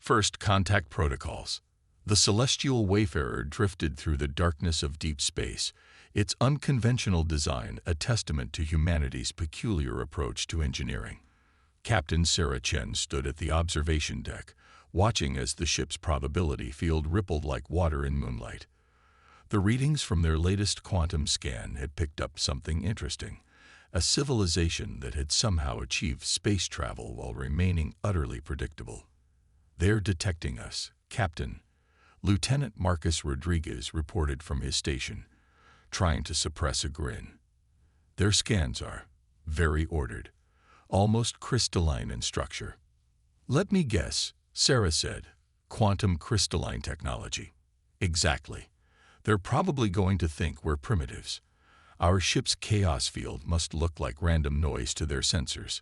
First contact protocols. The celestial wayfarer drifted through the darkness of deep space, its unconventional design a testament to humanity's peculiar approach to engineering. Captain Sarah Chen stood at the observation deck, watching as the ship's probability field rippled like water in moonlight. The readings from their latest quantum scan had picked up something interesting, a civilization that had somehow achieved space travel while remaining utterly predictable. "They're detecting us, Captain," Lieutenant Marcus Rodriguez reported from his station, trying to suppress a grin. "Their scans are very ordered, almost crystalline in structure." "Let me guess," Sarah said. "Quantum crystalline technology." "Exactly. They're probably going to think we're primitives. Our ship's chaos field must look like random noise to their sensors."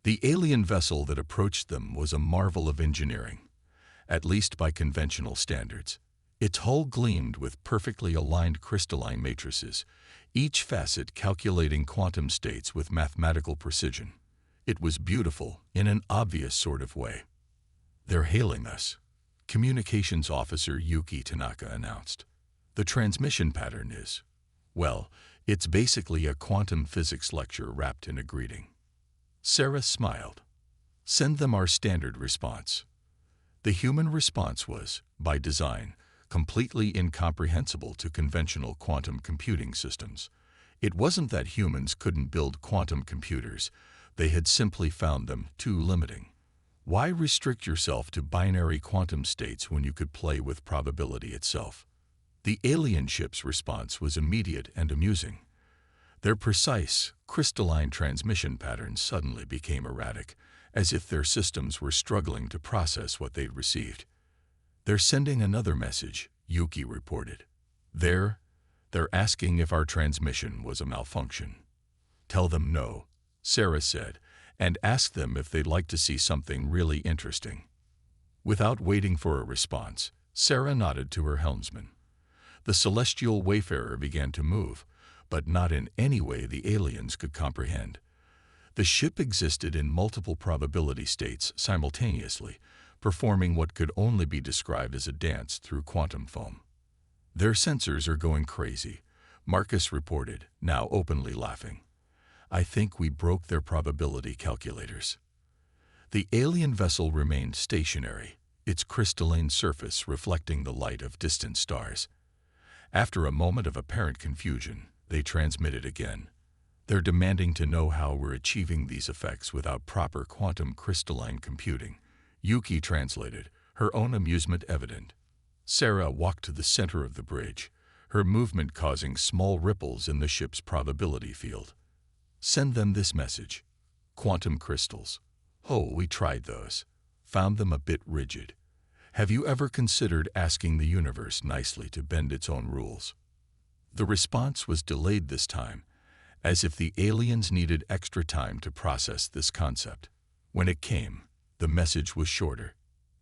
The alien vessel that approached them was a marvel of engineering, at least by conventional standards. Its hull gleamed with perfectly aligned crystalline matrices, each facet calculating quantum states with mathematical precision. It was beautiful in an obvious sort of way. "They're hailing us," Communications Officer Yuki Tanaka announced. "The transmission pattern is, well, it's basically a quantum physics lecture wrapped in a greeting." Sarah smiled. "Send them our standard response." The human response was, by design, completely incomprehensible to conventional quantum computing systems. It wasn't that humans couldn't build quantum computers, they had simply found them too limiting. Why restrict yourself to binary quantum states when you could play with probability itself? The alien ship's response was immediate and amusing. Their precise, crystalline transmission patterns suddenly became erratic, as if their systems were struggling to process what they'd received. "They're sending another message," Yuki reported. They're asking if our transmission was a malfunction." "Tell them no," Sarah said, "and ask them if they'd like to see something really interesting." Without waiting for a response, Sarah nodded to her helmsman. The celestial wayfarer began to move, but not in any way the aliens could comprehend. The ship existed in multiple probability states simultaneously, performing what could only be described as a dance through quantum foam. "Their sensors are going crazy," Marcus reported, now openly laughing. "I think we broke their probability calculators." The alien vessel remained stationary, its crystalline surface reflecting the light of distant stars. After a moment of apparent confusion, they transmitted again. "They're demanding to know how we're achieving these effects without proper quantum crystalline computing," Yuki translated, her own amusement evident. Sarah walked to the center of the bridge, her movement causing small ripples in the ship's probability field. "Send them this message. Quantum crystals. Oh, we tried those. Found them a bit rigid. Have you ever considered asking the universe nicely to bend its own rules?" The response was delayed this time, as if the aliens needed extra time to process this concept. When it came, the message was shorter.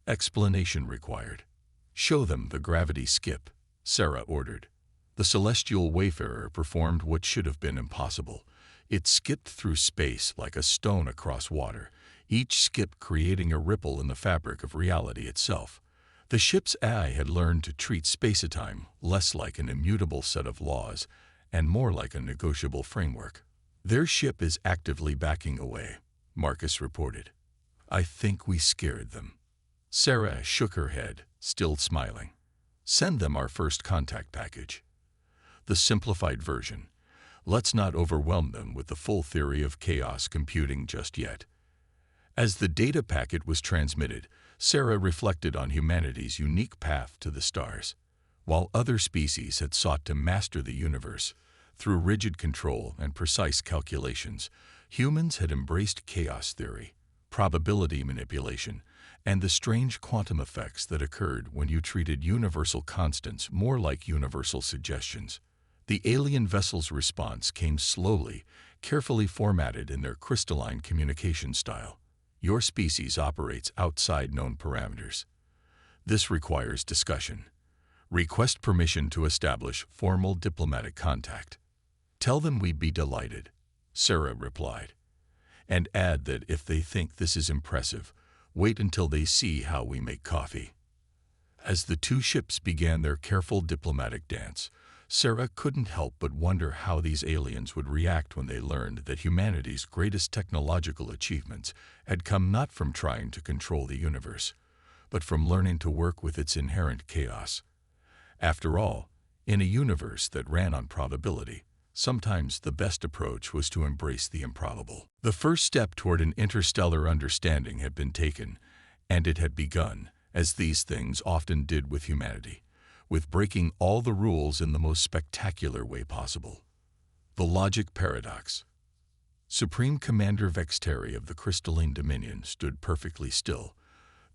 Explanation required. "Show them the gravity skip," Sarah ordered. The celestial wayfarer performed what should have been impossible. It skipped through space like a stone across water, each skip creating a ripple in the fabric of reality itself. The ship's AI had learned to treat space-time less like an immutable set of laws and more like a negotiable framework. "Their ship is actively backing away," Marcus reported. "I think we scared them." Sarah shook her head, still smiling. "Send them our first contact package. The simplified version. Let's not overwhelm them with the full theory of chaos computing just yet." As the data packet was transmitted, Sarah reflected on humanity's unique path to the stars. While other species had sought to master the universe through rigid control and precise calculations, humans had embraced chaos theory, probability manipulation, and the strange quantum effects that occurred when you treated universal constants more like universal suggestions. The alien vessel's response came slowly, carefully formatted in their crystalline communication style. "Your species operates outside known parameters. This requires discussion. Request permission to establish formal diplomatic contact." "Tell them we'd be delighted," Sarah replied. "And add that if they think this is impressive, Wait until they see how we make coffee." As the two ships began their careful diplomatic dance, Sarah couldn't help but wonder how these aliens would react when they learned that humanity's greatest technological achievements had come not from trying to control the universe, but from learning to work with its inherent chaos. After all, in a universe that ran on probability, sometimes the best approach was to embrace the improbable. The first step toward an interstellar understanding had been taken, and it had begun, as these things often did with humanity, with breaking all the rules in the most spectacular way possible. The logic paradox. Supreme Commander Vexteri of the Crystalline Dominion stood perfectly still,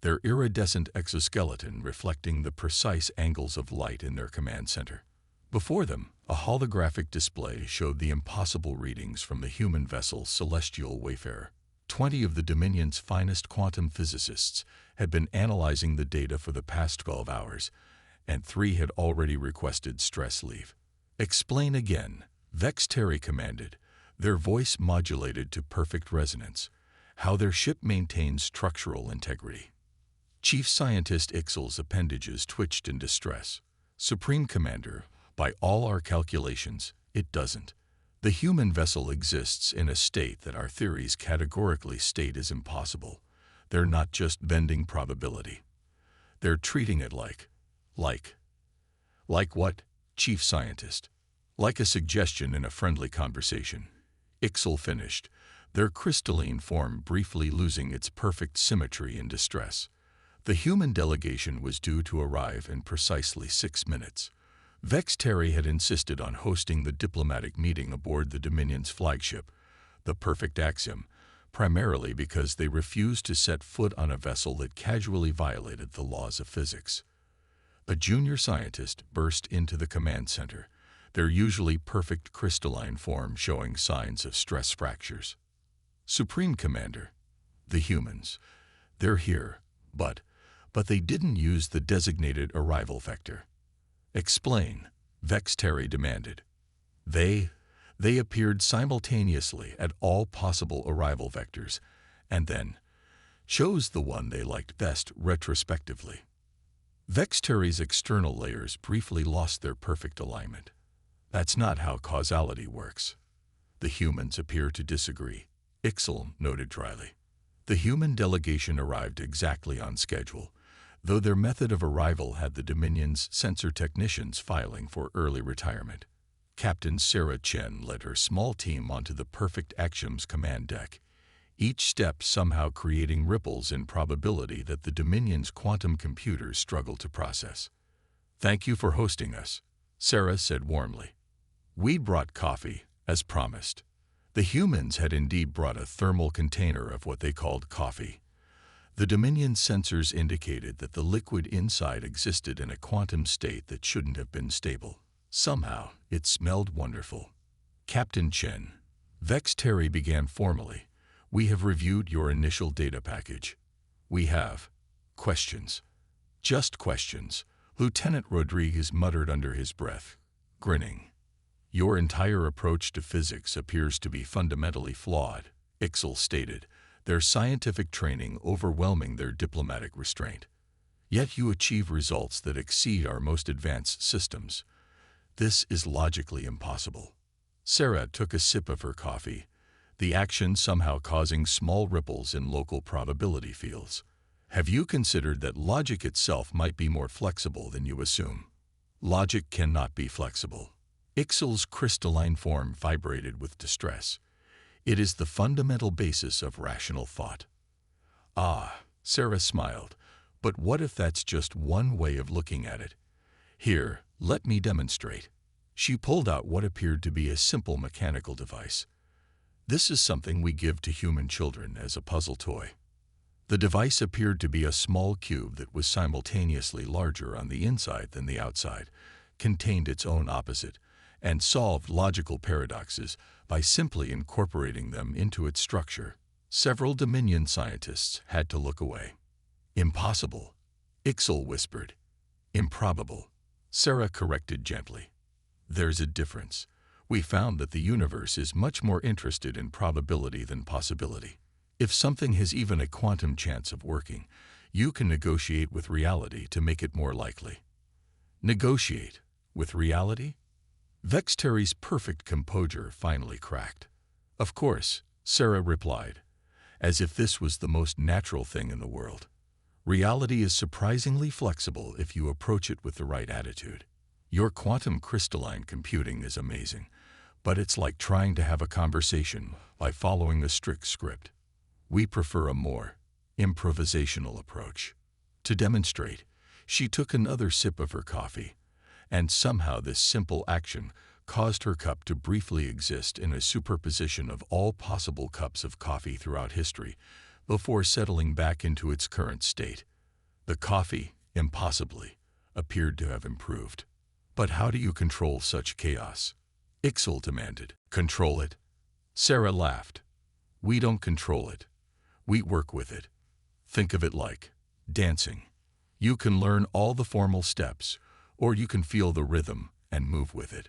their iridescent exoskeleton reflecting the precise angles of light in their command center. Before them, a holographic display showed the impossible readings from the human vessel Celestial Wayfarer. 20 of the Dominion's finest quantum physicists had been analyzing the data for the past 12 hours, and 3 had already requested stress leave. "Explain again," Vexteri commanded, their voice modulated to perfect resonance, "how their ship maintains structural integrity." Chief Scientist Ixel's appendages twitched in distress. "Supreme Commander, by all our calculations, it doesn't. The human vessel exists in a state that our theories categorically state is impossible. They're not just bending probability. They're treating it like what, Chief Scientist?" "Like a suggestion in a friendly conversation," Ixel finished, their crystalline form briefly losing its perfect symmetry in distress. The human delegation was due to arrive in precisely 6 minutes. Vexteri had insisted on hosting the diplomatic meeting aboard the Dominion's flagship, the Perfect Axiom, primarily because they refused to set foot on a vessel that casually violated the laws of physics. A junior scientist burst into the command center, their usually perfect crystalline form showing signs of stress fractures. "Supreme Commander, the humans, they're here, but they didn't use the designated arrival vector." "Explain," Vexteri demanded. They appeared simultaneously at all possible arrival vectors, and then chose the one they liked best retrospectively. Vexteri's external layers briefly lost their perfect alignment. "That's not how causality works." "The humans appear to disagree," Ixel noted dryly. The human delegation arrived exactly on schedule, though their method of arrival had the Dominion's sensor technicians filing for early retirement. Captain Sarah Chen led her small team onto the Perfect Axiom's command deck, each step somehow creating ripples in probability that the Dominion's quantum computers struggled to process. "Thank you for hosting us," Sarah said warmly. "We'd brought coffee, as promised." The humans had indeed brought a thermal container of what they called coffee. The Dominion sensors indicated that the liquid inside existed in a quantum state that shouldn't have been stable. Somehow, it smelled wonderful. "Captain Chen," Vexteri began formally, "we have reviewed your initial data package. We have questions." "Just questions," Lieutenant Rodriguez muttered under his breath, grinning. "Your entire approach to physics appears to be fundamentally flawed," Ixel stated, their scientific training overwhelming their diplomatic restraint. "Yet you achieve results that exceed our most advanced systems. This is logically impossible." Sarah took a sip of her coffee, the action somehow causing small ripples in local probability fields. "Have you considered that logic itself might be more flexible than you assume?" "Logic cannot be flexible." Ixel's crystalline form vibrated with distress. "It is the fundamental basis of rational thought." "Ah," Sarah smiled, "but what if that's just one way of looking at it? Here, let me demonstrate." She pulled out what appeared to be a simple mechanical device. "This is something we give to human children as a puzzle toy." The device appeared to be a small cube that was simultaneously larger on the inside than the outside, contained its own opposite, and solved logical paradoxes by simply incorporating them into its structure. Several Dominion scientists had to look away. "Impossible," Ixel whispered. "Improbable," Sarah corrected gently. "There's a difference. We found that the universe is much more interested in probability than possibility." If something has even a quantum chance of working, you can negotiate with reality to make it more likely. Negotiate with reality? Vexteri's perfect composure finally cracked. Of course, Sarah replied, as if this was the most natural thing in the world. Reality is surprisingly flexible if you approach it with the right attitude. Your quantum crystalline computing is amazing, but it's like trying to have a conversation by following a strict script. We prefer a more improvisational approach. To demonstrate, she took another sip of her coffee, and somehow this simple action caused her cup to briefly exist in a superposition of all possible cups of coffee throughout history before settling back into its current state. The coffee, impossibly, appeared to have improved. But how do you control such chaos? Ixel demanded. Control it? Sarah laughed. We don't control it. We work with it. Think of it like dancing. You can learn all the formal steps, or you can feel the rhythm and move with it.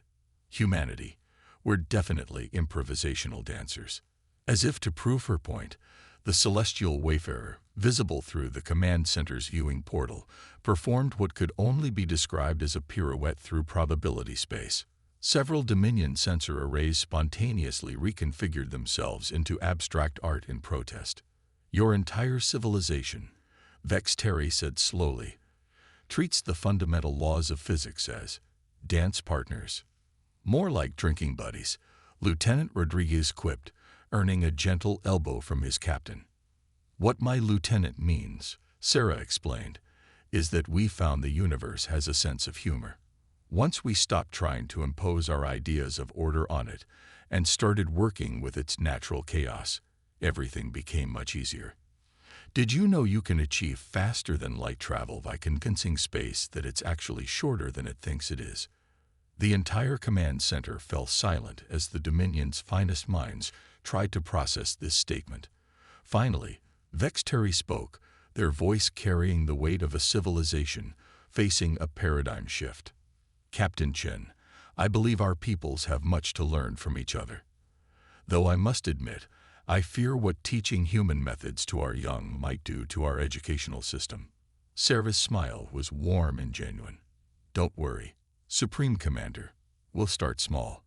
Humanity, we're definitely improvisational dancers. As if to prove her point, the celestial wayfarer, visible through the command center's viewing portal, performed what could only be described as a pirouette through probability space. Several Dominion sensor arrays spontaneously reconfigured themselves into abstract art in protest. Your entire civilization, Vexteri said slowly, treats the fundamental laws of physics as dance partners. More like drinking buddies, Lieutenant Rodriguez quipped, earning a gentle elbow from his captain. What my lieutenant means, Sarah explained, is that we found the universe has a sense of humor. Once we stopped trying to impose our ideas of order on it and started working with its natural chaos, everything became much easier. Did you know you can achieve faster than light travel by convincing space that it's actually shorter than it thinks it is? The entire command center fell silent as the Dominion's finest minds tried to process this statement. Finally, Vexteri spoke, their voice carrying the weight of a civilization facing a paradigm shift. Captain Chen, I believe our peoples have much to learn from each other. Though I must admit, I fear what teaching human methods to our young might do to our educational system. Sarah's smile was warm and genuine. Don't worry, Supreme Commander. We'll start small.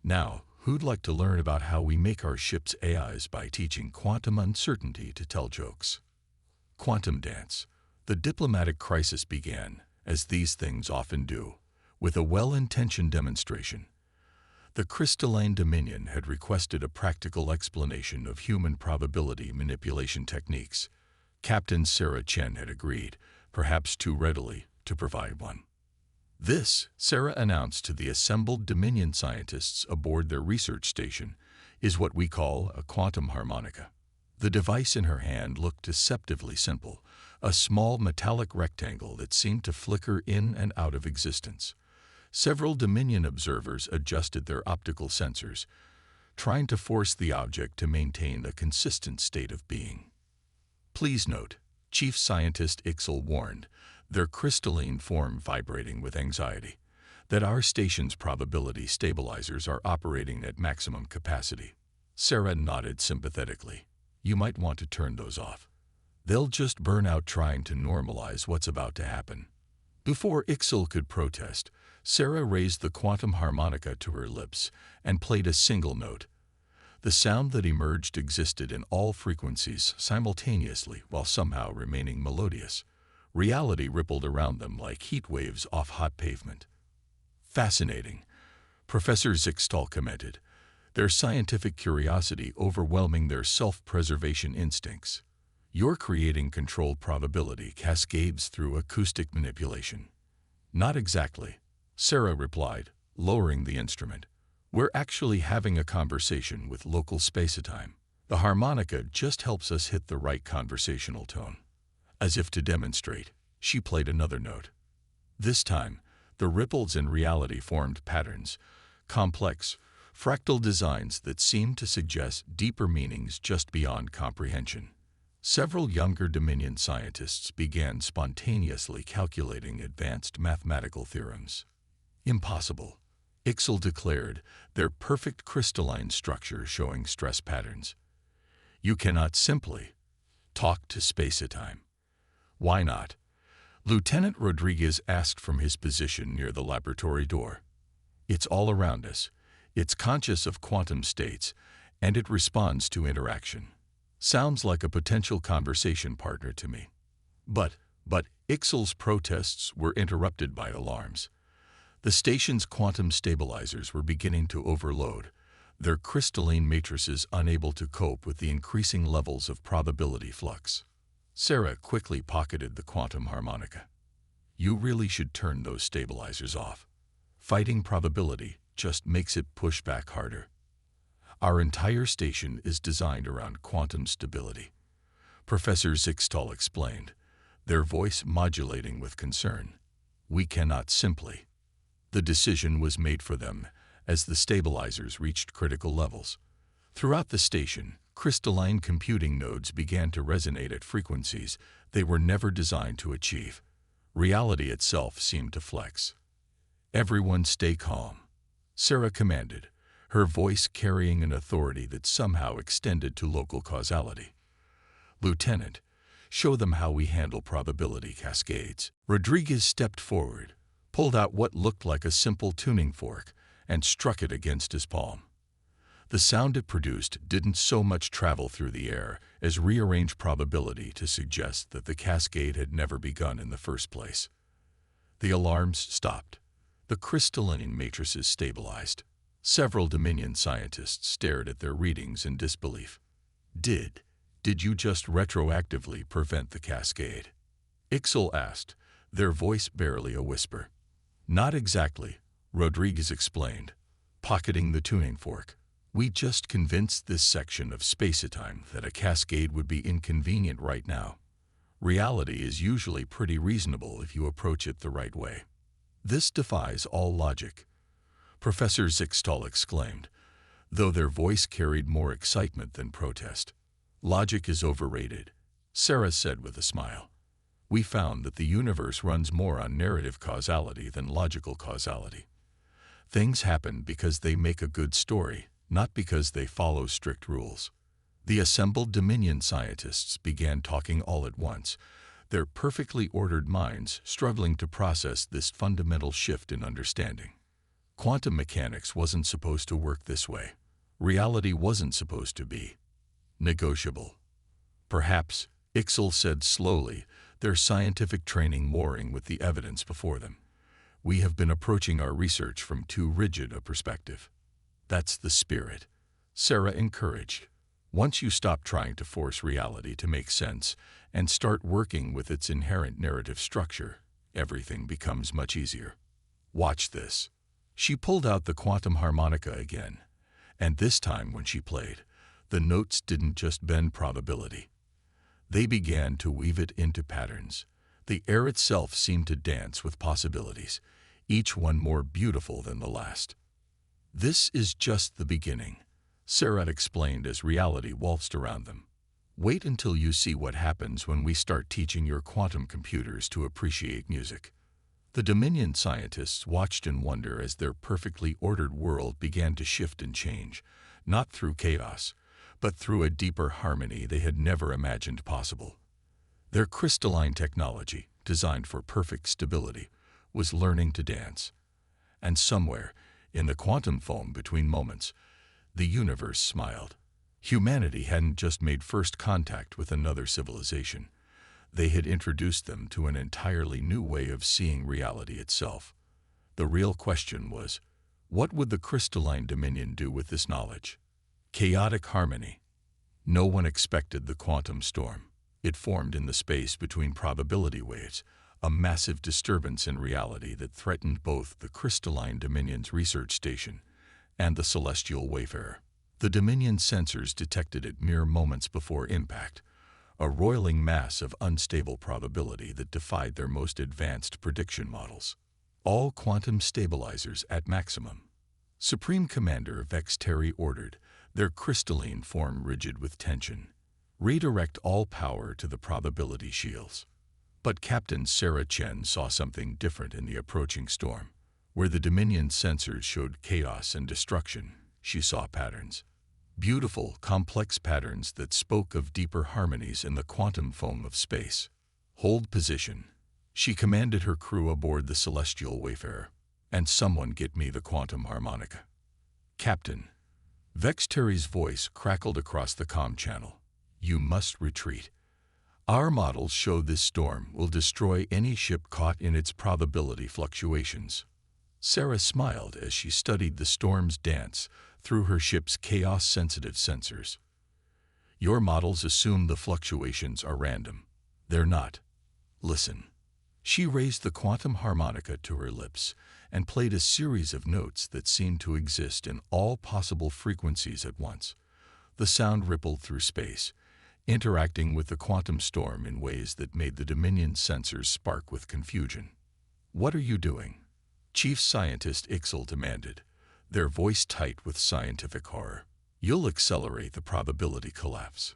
Now, who'd like to learn about how we make our ships AIs by teaching quantum uncertainty to tell jokes? Quantum dance. The diplomatic crisis began, as these things often do, with a well-intentioned demonstration. The Crystalline Dominion had requested a practical explanation of human probability manipulation techniques. Captain Sarah Chen had agreed, perhaps too readily, to provide one. This, Sarah announced to the assembled Dominion scientists aboard their research station, is what we call a quantum harmonica. The device in her hand looked deceptively simple, a small metallic rectangle that seemed to flicker in and out of existence. Several Dominion observers adjusted their optical sensors, trying to force the object to maintain a consistent state of being. Please note, Chief Scientist Ixel warned, their crystalline form vibrating with anxiety, that our station's probability stabilizers are operating at maximum capacity. Sarah nodded sympathetically. You might want to turn those off. They'll just burn out trying to normalize what's about to happen. Before Ixel could protest, Sarah raised the quantum harmonica to her lips and played a single note. The sound that emerged existed in all frequencies simultaneously while somehow remaining melodious. Reality rippled around them like heat waves off hot pavement. Fascinating, Professor Zixtal commented, their scientific curiosity overwhelming their self-preservation instincts. You're creating controlled probability cascades through acoustic manipulation. Not exactly, Sarah replied, lowering the instrument. We're actually having a conversation with local space-time. The harmonica just helps us hit the right conversational tone. As if to demonstrate, she played another note. This time, the ripples in reality formed patterns, complex, fractal designs that seemed to suggest deeper meanings just beyond comprehension. Several younger Dominion scientists began spontaneously calculating advanced mathematical theorems. Impossible, Ixel declared, their perfect crystalline structure showing stress patterns. You cannot simply talk to space-time. Why not? Lieutenant Rodriguez asked from his position near the laboratory door. It's all around us. It's conscious of quantum states, and it responds to interaction. Sounds like a potential conversation partner to me. But Ixel's protests were interrupted by alarms. The station's quantum stabilizers were beginning to overload, their crystalline matrices unable to cope with the increasing levels of probability flux. Sarah quickly pocketed the quantum harmonica. You really should turn those stabilizers off. Fighting probability just makes it push back harder. Our entire station is designed around quantum stability, Professor Zixtal explained, their voice modulating with concern. We cannot simply. The decision was made for them as the stabilizers reached critical levels. Throughout the station, crystalline computing nodes began to resonate at frequencies they were never designed to achieve. Reality itself seemed to flex. Everyone stay calm, Sarah commanded, her voice carrying an authority that somehow extended to local causality. Lieutenant, show them how we handle probability cascades. Rodriguez stepped forward, pulled out what looked like a simple tuning fork, and struck it against his palm. The sound it produced didn't so much travel through the air as rearrange probability to suggest that the cascade had never begun in the first place. The alarms stopped. The crystalline matrices stabilized. Several Dominion scientists stared at their readings in disbelief. Did you just retroactively prevent the cascade? Ixel asked, their voice barely a whisper. Not exactly, Rodriguez explained, pocketing the tuning fork. We just convinced this section of space-time that a cascade would be inconvenient right now. Reality is usually pretty reasonable if you approach it the right way. This defies all logic, Professor Zixtal exclaimed, though their voice carried more excitement than protest. Logic is overrated, Sarah said with a smile. We found that the universe runs more on narrative causality than logical causality. Things happen because they make a good story, not because they follow strict rules. The assembled Dominion scientists began talking all at once, their perfectly ordered minds struggling to process this fundamental shift in understanding. Quantum mechanics wasn't supposed to work this way. Reality wasn't supposed to be negotiable. Perhaps, Ixel said slowly, their scientific training warring with the evidence before them. We have been approaching our research from too rigid a perspective. That's the spirit, Sarah encouraged. Once you stop trying to force reality to make sense and start working with its inherent narrative structure, everything becomes much easier. Watch this. She pulled out the quantum harmonica again, and this time when she played, the notes didn't just bend probability. They began to weave it into patterns. The air itself seemed to dance with possibilities, each one more beautiful than the last. This is just the beginning, Sarah explained as reality waltzed around them. Wait until you see what happens when we start teaching your quantum computers to appreciate music. The Dominion scientists watched in wonder as their perfectly ordered world began to shift and change, not through chaos, but through a deeper harmony they had never imagined possible. Their crystalline technology, designed for perfect stability, was learning to dance. And somewhere, in the quantum foam between moments, the universe smiled. Humanity hadn't just made first contact with another civilization. They had introduced them to an entirely new way of seeing reality itself. The real question was, what would the crystalline Dominion do with this knowledge? Chaotic harmony. No one expected the quantum storm. It formed in the space between probability waves, a massive disturbance in reality that threatened both the crystalline Dominion's research station and the celestial wayfarer. The Dominion sensors detected it mere moments before impact, a roiling mass of unstable probability that defied their most advanced prediction models. All quantum stabilizers at maximum. Supreme Commander Vex Terry ordered, their crystalline form rigid with tension. Redirect all power to the probability shields. But Captain Sarah Chen saw something different in the approaching storm. Where the Dominion sensors showed chaos and destruction, she saw patterns. beautiful, complex patterns that spoke of deeper harmonies in the quantum foam of space. "Hold position," she commanded her crew aboard the celestial wayfarer. "And someone get me the quantum harmonica." "Captain." Vex Terry's voice crackled across the comm channel. "You must retreat. Our models show this storm will destroy any ship caught in its probability fluctuations." Sarah smiled as she studied the storm's dance through her ship's chaos-sensitive sensors. "Your models assume the fluctuations are random. They're not. Listen." She raised the quantum harmonica to her lips and played a series of notes that seemed to exist in all possible frequencies at once. The sound rippled through space, interacting with the quantum storm in ways that made the Dominion sensors spark with confusion. "What are you doing?" Chief Scientist Ixel demanded, their voice tight with scientific horror. "You'll accelerate the probability collapse."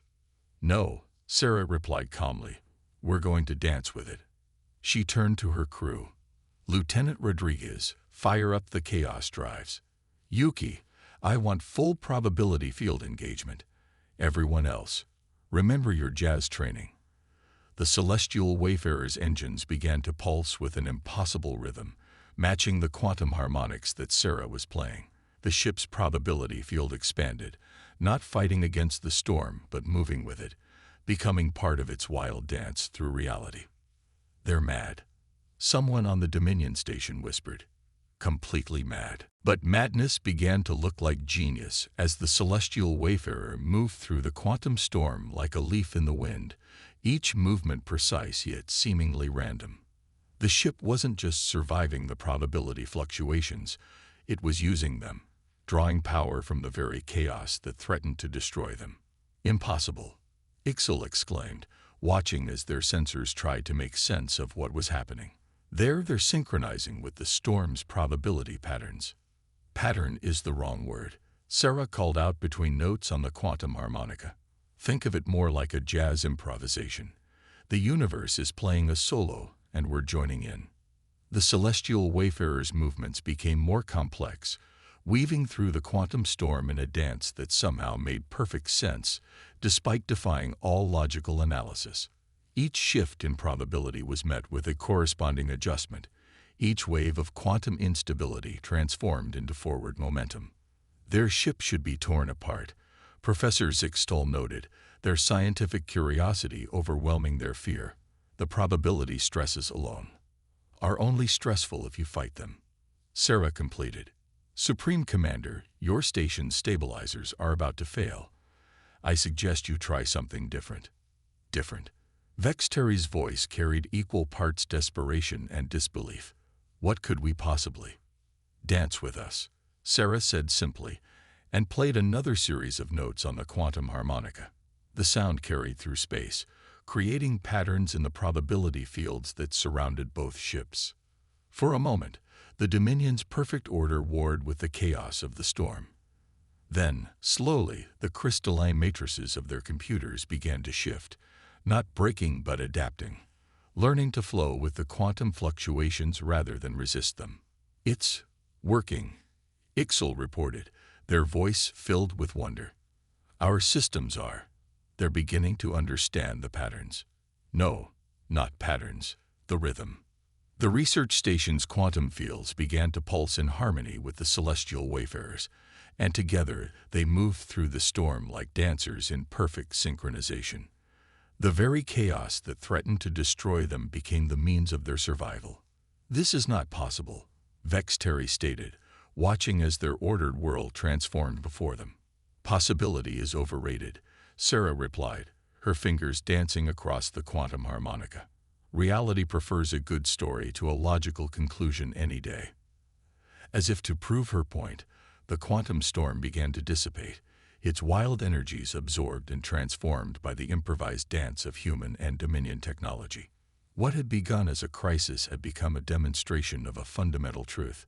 "No," Sarah replied calmly. "We're going to dance with it." She turned to her crew. "Lieutenant Rodriguez, fire up the chaos drives. Yuki, I want full probability field engagement. Everyone else, remember your jazz training." The celestial wayfarer's engines began to pulse with an impossible rhythm, matching the quantum harmonics that Sarah was playing. The ship's probability field expanded, not fighting against the storm but moving with it, becoming part of its wild dance through reality. "They're mad," someone on the Dominion station whispered. "Completely mad." But madness began to look like genius as the celestial wayfarer moved through the quantum storm like a leaf in the wind, each movement precise yet seemingly random. The ship wasn't just surviving the probability fluctuations, it was using them, drawing power from the very chaos that threatened to destroy them. "Impossible," Ixel exclaimed, watching as their sensors tried to make sense of what was happening. They're synchronizing with the storm's probability patterns." "Pattern is the wrong word," Sarah called out between notes on the quantum harmonica. "Think of it more like a jazz improvisation. The universe is playing a solo, and we're joining in." The celestial wayfarer's movements became more complex, weaving through the quantum storm in a dance that somehow made perfect sense, despite defying all logical analysis. Each shift in probability was met with a corresponding adjustment. Each wave of quantum instability transformed into forward momentum. "Their ship should be torn apart," Professor Zixtol noted, their scientific curiosity overwhelming their fear. "The probability stresses alone are only stressful if you fight them." Sarah completed. "Supreme Commander, your station's stabilizers are about to fail. I suggest you try something different." "Different?" Vex Terry's voice carried equal parts desperation and disbelief. "What could we possibly?" "Dance with us," Sarah said simply, and played another series of notes on the quantum harmonica. The sound carried through space, creating patterns in the probability fields that surrounded both ships. For a moment, the Dominion's perfect order warred with the chaos of the storm. Then, slowly, the crystalline matrices of their computers began to shift, not breaking but adapting, learning to flow with the quantum fluctuations rather than resist them. "It's working," Ixel reported, their voice filled with wonder. "Our systems are. They're beginning to understand the patterns." "No, not patterns, the rhythm." The research station's quantum fields began to pulse in harmony with the celestial wayfarers, and together they moved through the storm like dancers in perfect synchronization. The very chaos that threatened to destroy them became the means of their survival. "This is not possible," Vex Terry stated, watching as their ordered world transformed before them. "Possibility is overrated," Sarah replied, her fingers dancing across the quantum harmonica. "Reality prefers a good story to a logical conclusion any day." As if to prove her point, the quantum storm began to dissipate, its wild energies absorbed and transformed by the improvised dance of human and Dominion technology. What had begun as a crisis had become a demonstration of a fundamental truth.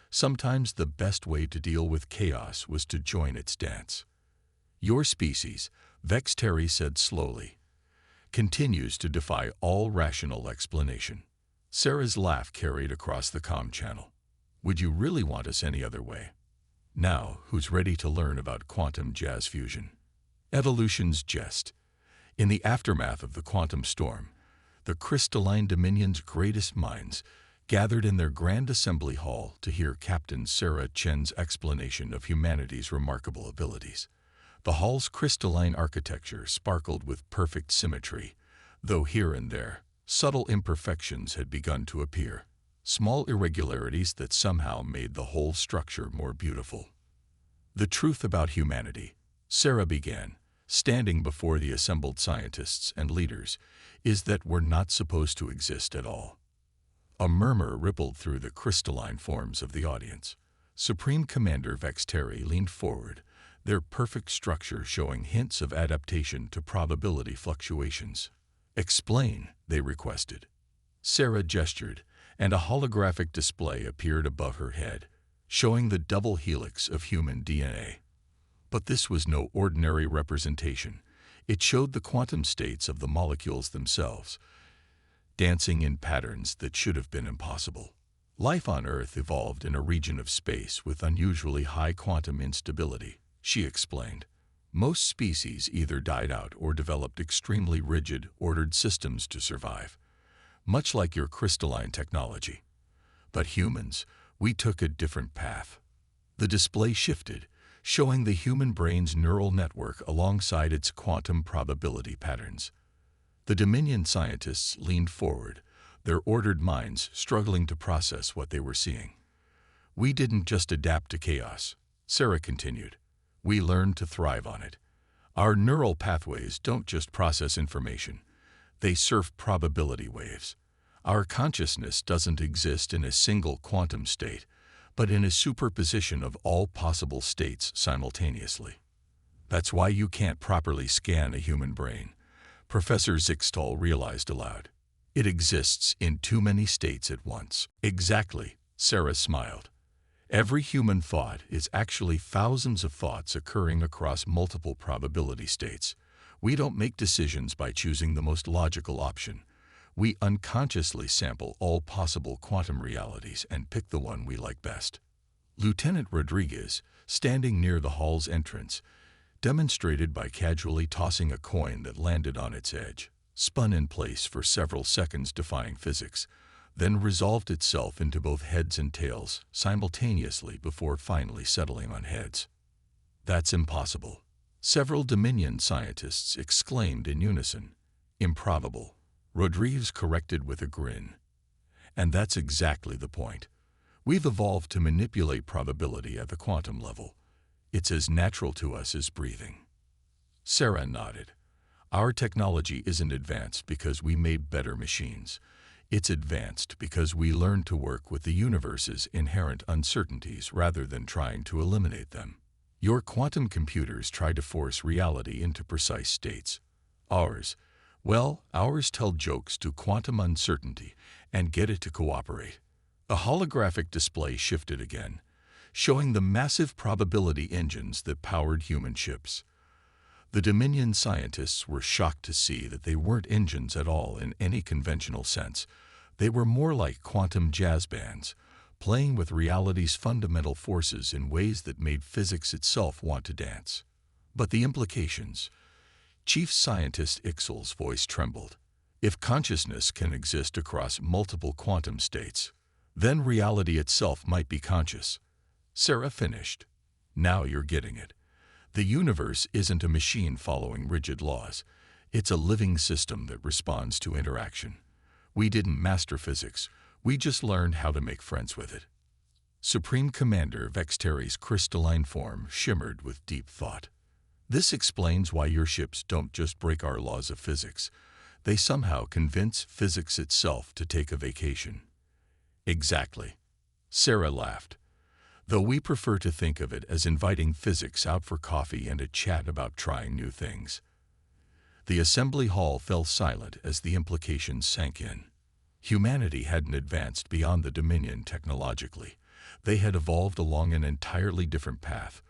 Sometimes the best way to deal with chaos was to join its dance. "Your species," Vex Terry said slowly, "continues to defy all rational explanation." Sarah's laugh carried across the comm channel. "Would you really want us any other way?" Now, who's ready to learn about quantum jazz fusion? Evolution's jest. In the aftermath of the quantum storm, the crystalline dominion's greatest minds gathered in their grand assembly hall to hear Captain Sarah Chen's explanation of humanity's remarkable abilities. The hall's crystalline architecture sparkled with perfect symmetry, though here and there, subtle imperfections had begun to appear, small irregularities that somehow made the whole structure more beautiful. The truth about humanity, Sarah began, standing before the assembled scientists and leaders, is that we're not supposed to exist at all. A murmur rippled through the crystalline forms of the audience. Supreme Commander Vexteri leaned forward, their perfect structure showing hints of adaptation to probability fluctuations. "Explain," they requested. Sarah gestured, and a holographic display appeared above her head, showing the double helix of human DNA. But this was no ordinary representation. It showed the quantum states of the molecules themselves, dancing in patterns that should have been impossible. Life on Earth evolved in a region of space with unusually high quantum instability, she explained. Most species either died out or developed extremely rigid, ordered systems to survive, much like your crystalline technology. But humans, we took a different path. The display shifted, showing the human brain's neural network alongside its quantum probability patterns. The Dominion scientists leaned forward, their ordered minds struggling to process what they were seeing. "We didn't just adapt to chaos," Sarah continued. "We learned to thrive on it. Our neural pathways don't just process information. They surf probability waves. Our consciousness doesn't exist in a single quantum state, but in a superposition of all possible states simultaneously. That's why you can't properly scan a human brain," Professor Zixtal realized aloud. "It exists in too many states at once." "Exactly," Sarah smiled. "Every human thought is actually thousands of thoughts occurring across multiple probability states. We don't make decisions by choosing the most logical option. We unconsciously sample all possible quantum realities and pick the one we like best." Lieutenant Rodriguez, standing near the hall's entrance, demonstrated by casually tossing a coin that landed on its edge, spun in place for several seconds defying physics, then resolved itself into both heads and tails simultaneously before finally settling on heads. "That's impossible," several Dominion scientists exclaimed in unison. "Improbable," Rodriguez corrected with a grin. "And that's exactly the point. We've evolved to manipulate probability at the quantum level. It's as natural to us as breathing." Sarah nodded. "Our technology isn't advanced because we made better machines. It's advanced because we learned to work with the universe's inherent uncertainties rather than trying to eliminate them. Your quantum computers try to force reality into precise states. Ours tell jokes to quantum uncertainty and get it to cooperate." A holographic display shifted again, showing the massive probability engines that powered human ships. The Dominion scientists were shocked to see that they weren't engines at all in any conventional sense. They were more like quantum jazz bands, playing with reality's fundamental forces in ways that made physics itself want to dance. But the implications... Chief Scientist Ixel's voice trembled. "If consciousness can exist across multiple quantum states, then reality itself might be conscious." Sarah finished. "Now you're getting it. The universe isn't a machine following rigid laws. It's a living system that responds to interaction. We didn't master physics. We just learned how to make friends with it." Supreme Commander Vexteri's crystalline form shimmered with deep thought. "This explains why your ships don't just break our laws of physics. They somehow convince physics itself to take a vacation." "Exactly." Sarah laughed. "Though we prefer to think of it as inviting physics out for coffee and a chat about trying new things." The assembly hall fell silent as the implications sank in. Humanity hadn't advanced beyond the Dominion technologically. They had evolved along an entirely different path,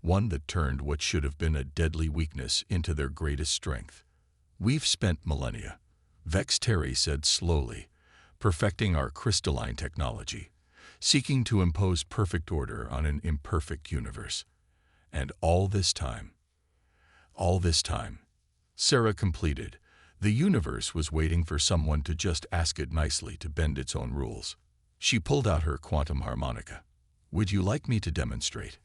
one that turned what should have been a deadly weakness into their greatest strength. "We've spent millennia," Vexteri said slowly, "perfecting our crystalline technology. seeking to impose perfect order on an imperfect universe. And all this time, Sarah completed, the universe was waiting for someone to just ask it nicely to bend its own rules. She pulled out her quantum harmonica. "Would you like me to demonstrate?"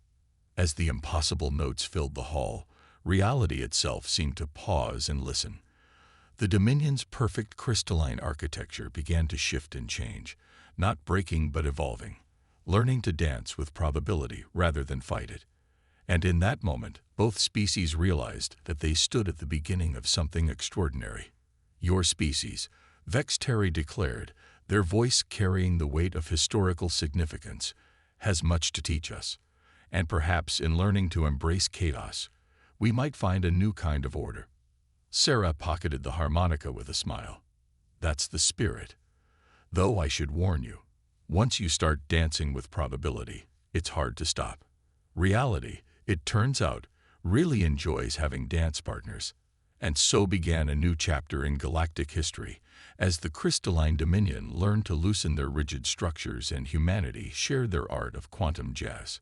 As the impossible notes filled the hall, reality itself seemed to pause and listen. The Dominion's perfect crystalline architecture began to shift and change, not breaking but evolving, learning to dance with probability rather than fight it. And in that moment, both species realized that they stood at the beginning of something extraordinary. "Your species," Vex Terry declared, their voice carrying the weight of historical significance, "has much to teach us. And perhaps in learning to embrace chaos, we might find a new kind of order." Sarah pocketed the harmonica with a smile. "That's the spirit. Though I should warn you, once you start dancing with probability, it's hard to stop. Reality, it turns out, really enjoys having dance partners." And so began a new chapter in galactic history, as the crystalline Dominion learned to loosen their rigid structures and humanity shared their art of quantum jazz.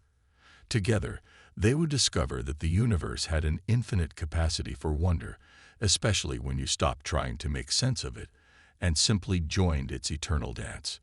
Together, they would discover that the universe had an infinite capacity for wonder, especially when you stopped trying to make sense of it and simply joined its eternal dance.